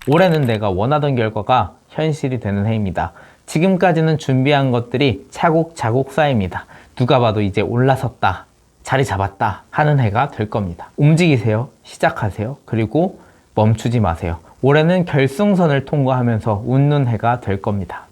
올해는 내가 원하던 결과가 현실이 되는 해입니다. 지금까지는 준비한 것들이 차곡차곡 쌓입니다. 누가 봐도 이제 올라섰다, 자리 잡았다 하는 해가 될 겁니다. 움직이세요. 시작하세요. 그리고 멈추지 마세요. 올해는 결승선을 통과하면서 웃는 해가 될 겁니다.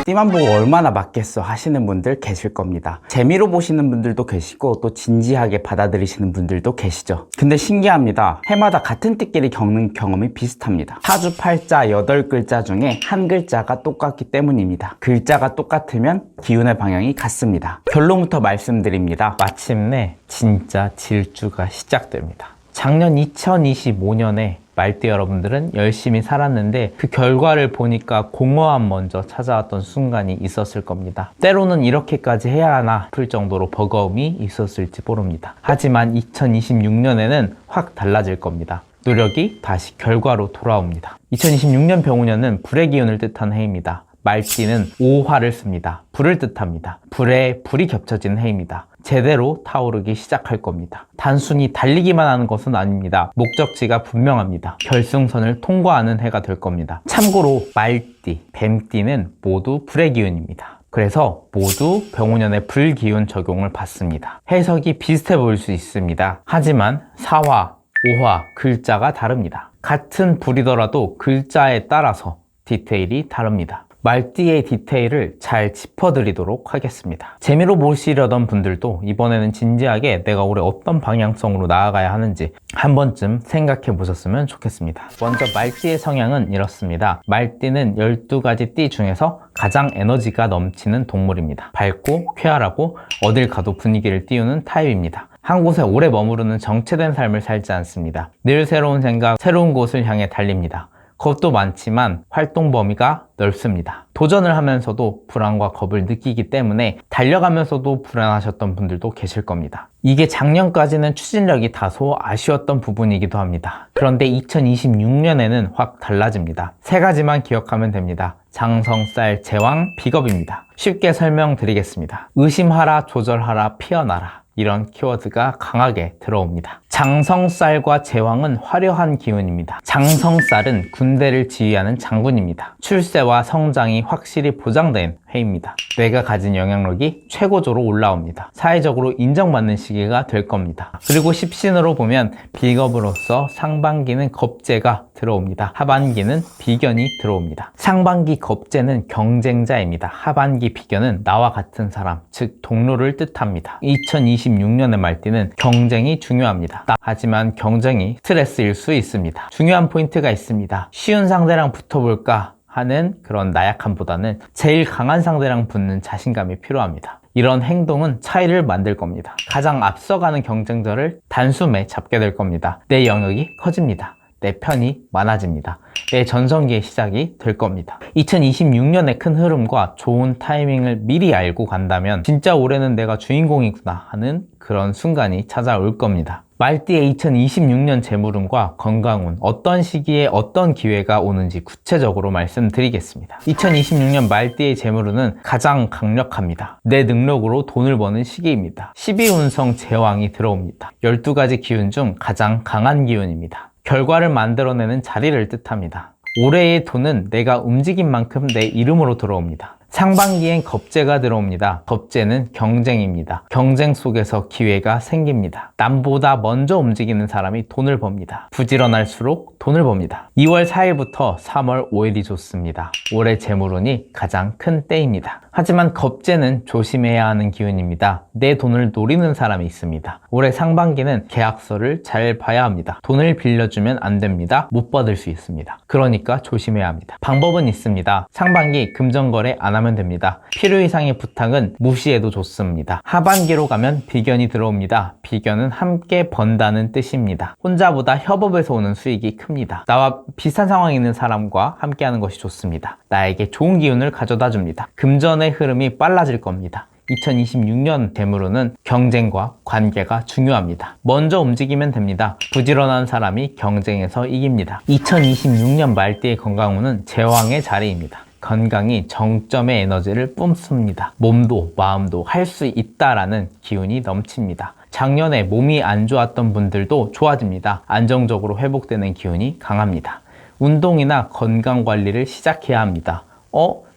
띠만 보고 얼마나 맞겠어 하시는 분들 계실 겁니다. 재미로 보시는 분들도 계시고 또 진지하게 받아들이시는 분들도 계시죠. 근데 신기합니다. 해마다 같은 띠끼리 겪는 경험이 비슷합니다. 사주 8자 8글자 중에 한 글자가 똑같기 때문입니다. 글자가 똑같으면 기운의 방향이 같습니다. 결론부터 말씀드립니다. 마침내 진짜 질주가 시작됩니다. 작년 2025년에 말띠 여러분들은 열심히 살았는데 그 결과를 보니까 공허함 먼저 찾아왔던 순간이 있었을 겁니다. 때로는 이렇게까지 해야 하나 싶을 정도로 버거움이 있었을지 모릅니다. 하지만 2026년에는 확 달라질 겁니다. 노력이 다시 결과로 돌아옵니다. 2026년 병우년은 불의 기운을 뜻하는 해입니다. 말띠는 오화를 씁니다. 불을 뜻합니다. 불에 불이 겹쳐진 해입니다. 제대로 타오르기 시작할 겁니다. 단순히 달리기만 하는 것은 아닙니다. 목적지가 분명합니다. 결승선을 통과하는 해가 될 겁니다. 참고로 말띠, 뱀띠는 모두 불의 기운입니다. 그래서 모두 병우년의 불기운 적용을 받습니다. 해석이 비슷해 보일 수 있습니다. 하지만 사화, 오화, 글자가 다릅니다. 같은 불이더라도 글자에 따라서 디테일이 다릅니다. 말띠의 디테일을 잘 짚어드리도록 하겠습니다. 재미로 보시려던 분들도 이번에는 진지하게 내가 올해 어떤 방향성으로 나아가야 하는지 한 번쯤 생각해 보셨으면 좋겠습니다. 먼저 말띠의 성향은 이렇습니다. 말띠는 12가지 띠 중에서 가장 에너지가 넘치는 동물입니다. 밝고 쾌활하고 어딜 가도 분위기를 띄우는 타입입니다. 한 곳에 오래 머무르는 정체된 삶을 살지 않습니다. 늘 새로운 생각, 새로운 곳을 향해 달립니다. 겁도 많지만 활동 범위가 넓습니다. 도전을 하면서도 불안과 겁을 느끼기 때문에 달려가면서도 불안하셨던 분들도 계실 겁니다. 이게 작년까지는 추진력이 다소 아쉬웠던 부분이기도 합니다. 그런데 2026년에는 확 달라집니다. 세 가지만 기억하면 됩니다. 장성쌀, 제왕, 비겁입니다. 쉽게 설명드리겠습니다. 의심하라, 조절하라, 피어나라. 이런 키워드가 강하게 들어옵니다. 장성쌀과 제왕은 화려한 기운입니다. 장성쌀은 군대를 지휘하는 장군입니다. 출세와 성장이 확실히 보장된 해입니다. 내가 가진 영향력이 최고조로 올라옵니다. 사회적으로 인정받는 시기가 될 겁니다. 그리고 십신으로 보면 비겁으로서 상반기는 겁재가 들어옵니다. 하반기는 비견이 들어옵니다. 상반기 겁재는 경쟁자입니다. 하반기 비견은 나와 같은 사람, 즉 동료를 뜻합니다. 2026년의 말띠는 경쟁이 중요합니다. 하지만 경쟁이 스트레스일 수 있습니다. 중요한 포인트가 있습니다. 쉬운 상대랑 붙어볼까 하는 그런 나약함보다는 제일 강한 상대랑 붙는 자신감이 필요합니다. 이런 행동은 차이를 만들 겁니다. 가장 앞서가는 경쟁자를 단숨에 잡게 될 겁니다. 내 영역이 커집니다. 내 편이 많아집니다. 내 전성기의 시작이 될 겁니다. 2026년의 큰 흐름과 좋은 타이밍을 미리 알고 간다면 진짜 올해는 내가 주인공이구나 하는 그런 순간이 찾아올 겁니다. 말띠의 2026년 재물운과 건강운, 어떤 시기에 어떤 기회가 오는지 구체적으로 말씀드리겠습니다. 2026년 말띠의 재물운은 가장 강력합니다. 내 능력으로 돈을 버는 시기입니다. 12운성 제왕이 들어옵니다. 12가지 기운 중 가장 강한 기운입니다. 결과를 만들어내는 자리를 뜻합니다. 올해의 돈은 내가 움직인 만큼 내 이름으로 들어옵니다. 상반기엔 겁재가 들어옵니다. 겁재는 경쟁입니다. 경쟁 속에서 기회가 생깁니다. 남보다 먼저 움직이는 사람이 돈을 법니다. 부지런할수록 돈을 법니다. 2월 4일부터 3월 5일이 좋습니다. 올해 재물운이 가장 큰 때입니다. 하지만 겁재는 조심해야 하는 기운입니다. 내 돈을 노리는 사람이 있습니다. 올해 상반기는 계약서를 잘 봐야 합니다. 돈을 빌려주면 안 됩니다. 못 받을 수 있습니다. 그러니까 조심해야 합니다. 방법은 있습니다. 상반기 금전거래 안 하면 됩니다. 필요 이상의 부탁은 무시해도 좋습니다. 하반기로 가면 비견이 들어옵니다. 비견은 함께 번다는 뜻입니다. 혼자보다 협업에서 오는 수익이 큽니다. 나와 비슷한 상황에 있는 사람과 함께 하는 것이 좋습니다. 나에게 좋은 기운을 가져다 줍니다. 금전의 흐름이 빨라질 겁니다. 2026년 재물운은 경쟁과 관계가 중요합니다. 먼저 움직이면 됩니다. 부지런한 사람이 경쟁에서 이깁니다. 2026년 말띠의 건강운은 제왕의 자리입니다. 건강이 정점의 에너지를 뿜습니다. 몸도 마음도 할 수 있다라는 기운이 넘칩니다. 작년에 몸이 안 좋았던 분들도 좋아집니다. 안정적으로 회복되는 기운이 강합니다. 운동이나 건강 관리를 시작해야 합니다.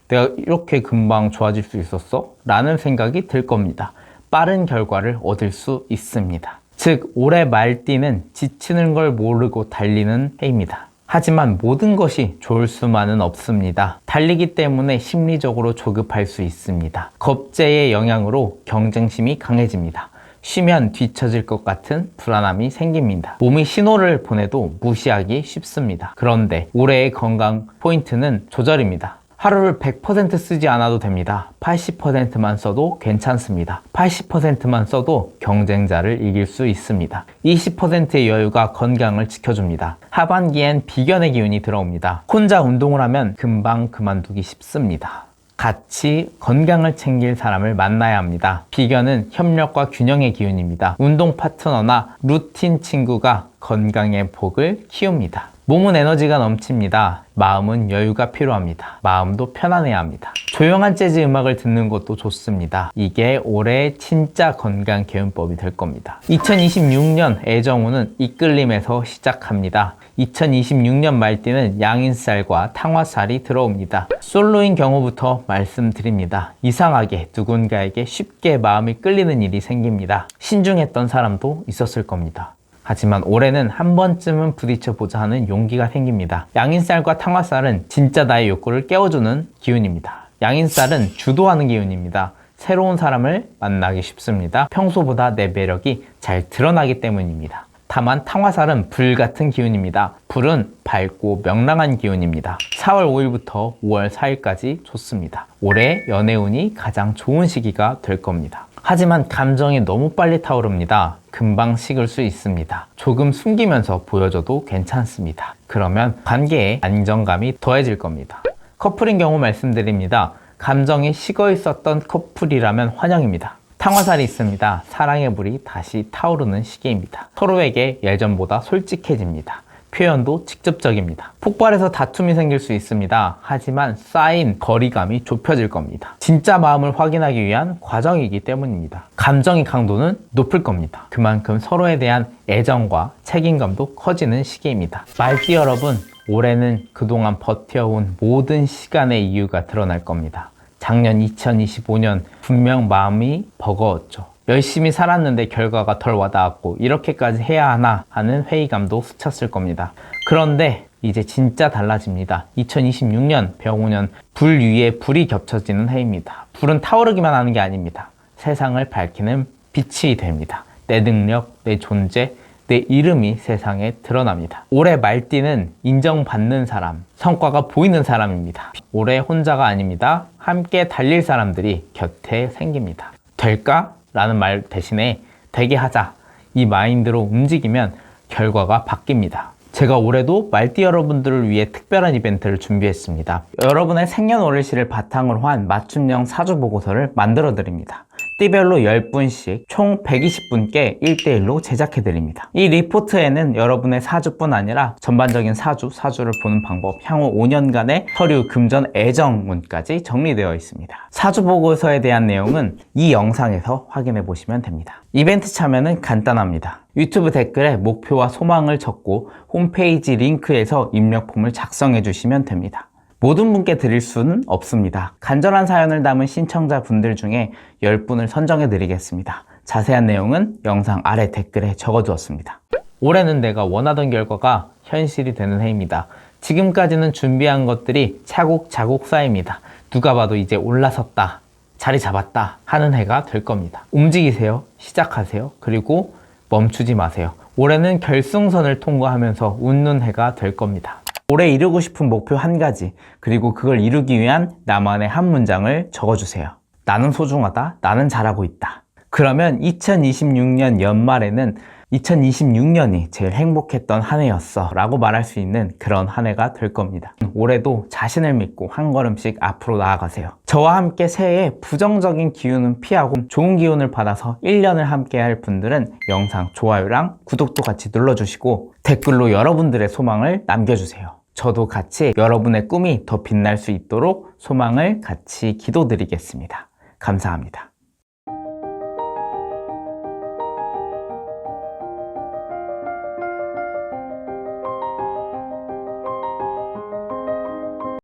내가 이렇게 금방 좋아질 수 있었어? 라는 생각이 들 겁니다. 빠른 결과를 얻을 수 있습니다. 즉, 올해 말띠는 지치는 걸 모르고 달리는 해입니다. 하지만 모든 것이 좋을 수만은 없습니다. 달리기 때문에 심리적으로 조급할 수 있습니다. 겁재의 영향으로 경쟁심이 강해집니다. 쉬면 뒤처질 것 같은 불안함이 생깁니다. 몸이 신호를 보내도 무시하기 쉽습니다. 그런데 올해의 건강 포인트는 조절입니다. 하루를 100% 쓰지 않아도 됩니다. 80%만 써도 괜찮습니다. 80%만 써도 경쟁자를 이길 수 있습니다. 20%의 여유가 건강을 지켜줍니다. 하반기엔 비견의 기운이 들어옵니다. 혼자 운동을 하면 금방 그만두기 쉽습니다. 같이 건강을 챙길 사람을 만나야 합니다. 비견은 협력과 균형의 기운입니다. 운동 파트너나 루틴 친구가 건강의 복을 키웁니다. 몸은 에너지가 넘칩니다. 마음은 여유가 필요합니다. 마음도 편안해야 합니다. 조용한 재즈 음악을 듣는 것도 좋습니다. 이게 올해 진짜 건강 개운법이 될 겁니다. 2026년 애정운은 이끌림에서 시작합니다. 2026년 말띠는 양인살과 탕화살이 들어옵니다. 솔로인 경우부터 말씀드립니다. 이상하게 누군가에게 쉽게 마음이 끌리는 일이 생깁니다. 신중했던 사람도 있었을 겁니다. 하지만 올해는 한 번쯤은 부딪혀보자 하는 용기가 생깁니다. 양인살과 탕화살은 진짜 나의 욕구를 깨워주는 기운입니다. 양인살은 주도하는 기운입니다. 새로운 사람을 만나기 쉽습니다. 평소보다 내 매력이 잘 드러나기 때문입니다. 다만 탕화살은 불 같은 기운입니다. 불은 밝고 명랑한 기운입니다. 4월 5일부터 5월 4일까지 좋습니다. 올해 연애운이 가장 좋은 시기가 될 겁니다. 하지만 감정이 너무 빨리 타오릅니다. 금방 식을 수 있습니다. 조금 숨기면서 보여줘도 괜찮습니다. 그러면 관계에 안정감이 더해질 겁니다. 커플인 경우 말씀드립니다. 감정이 식어 있었던 커플이라면 환영입니다. 탕화살이 있습니다. 사랑의 불이 다시 타오르는 시기입니다. 서로에게 예전보다 솔직해집니다. 표현도 직접적입니다. 폭발해서 다툼이 생길 수 있습니다. 하지만 쌓인 거리감이 좁혀질 겁니다. 진짜 마음을 확인하기 위한 과정이기 때문입니다. 감정의 강도는 높을 겁니다. 그만큼 서로에 대한 애정과 책임감도 커지는 시기입니다. 말띠 여러분, 올해는 그동안 버텨온 모든 시간의 이유가 드러날 겁니다. 작년 2025년 분명 마음이 버거웠죠. 열심히 살았는데 결과가 덜 와닿았고 이렇게까지 해야 하나 하는 회의감도 스쳤을 겁니다. 그런데 이제 진짜 달라집니다. 2026년 병우년 불 위에 불이 겹쳐지는 해입니다. 불은 타오르기만 하는 게 아닙니다. 세상을 밝히는 빛이 됩니다. 내 능력, 내 존재, 내 이름이 세상에 드러납니다. 올해 말띠는 인정받는 사람, 성과가 보이는 사람입니다. 올해 혼자가 아닙니다. 함께 달릴 사람들이 곁에 생깁니다. 될까? 라는 말 대신에 되게 하자, 이 마인드로 움직이면 결과가 바뀝니다. 제가 올해도 말띠 여러분들을 위해 특별한 이벤트를 준비했습니다. 여러분의 생년월일시를 바탕으로 한 맞춤형 사주 보고서를 만들어 드립니다. 띠별로 10분씩 총 120분께 1대1로 제작해 드립니다. 이 리포트에는 여러분의 사주뿐 아니라 전반적인 사주를 보는 방법, 향후 5년간의 서류, 금전, 애정운까지 정리되어 있습니다. 사주 보고서에 대한 내용은 이 영상에서 확인해 보시면 됩니다. 이벤트 참여는 간단합니다. 유튜브 댓글에 목표와 소망을 적고 홈페이지 링크에서 입력폼을 작성해 주시면 됩니다. 모든 분께 드릴 수는 없습니다. 간절한 사연을 담은 신청자분들 중에 10분을 선정해 드리겠습니다. 자세한 내용은 영상 아래 댓글에 적어두었습니다. 올해는 내가 원하던 결과가 현실이 되는 해입니다. 지금까지는 준비한 것들이 차곡차곡 쌓입니다. 누가 봐도 이제 올라섰다, 자리 잡았다 하는 해가 될 겁니다. 움직이세요. 시작하세요. 그리고 멈추지 마세요. 올해는 결승선을 통과하면서 웃는 해가 될 겁니다. 올해 이루고 싶은 목표 한 가지, 그리고 그걸 이루기 위한 나만의 한 문장을 적어주세요. 나는 소중하다. 나는 잘하고 있다. 그러면 2026년 연말에는 2026년이 제일 행복했던 한 해였어 라고 말할 수 있는 그런 한 해가 될 겁니다. 올해도 자신을 믿고 한 걸음씩 앞으로 나아가세요. 저와 함께 새해에 부정적인 기운은 피하고 좋은 기운을 받아서 1년을 함께 할 분들은 영상 좋아요랑 구독도 같이 눌러주시고 댓글로 여러분들의 소망을 남겨주세요. 저도 같이 여러분의 꿈이 더 빛날 수 있도록 소망을 같이 기도드리겠습니다. 감사합니다.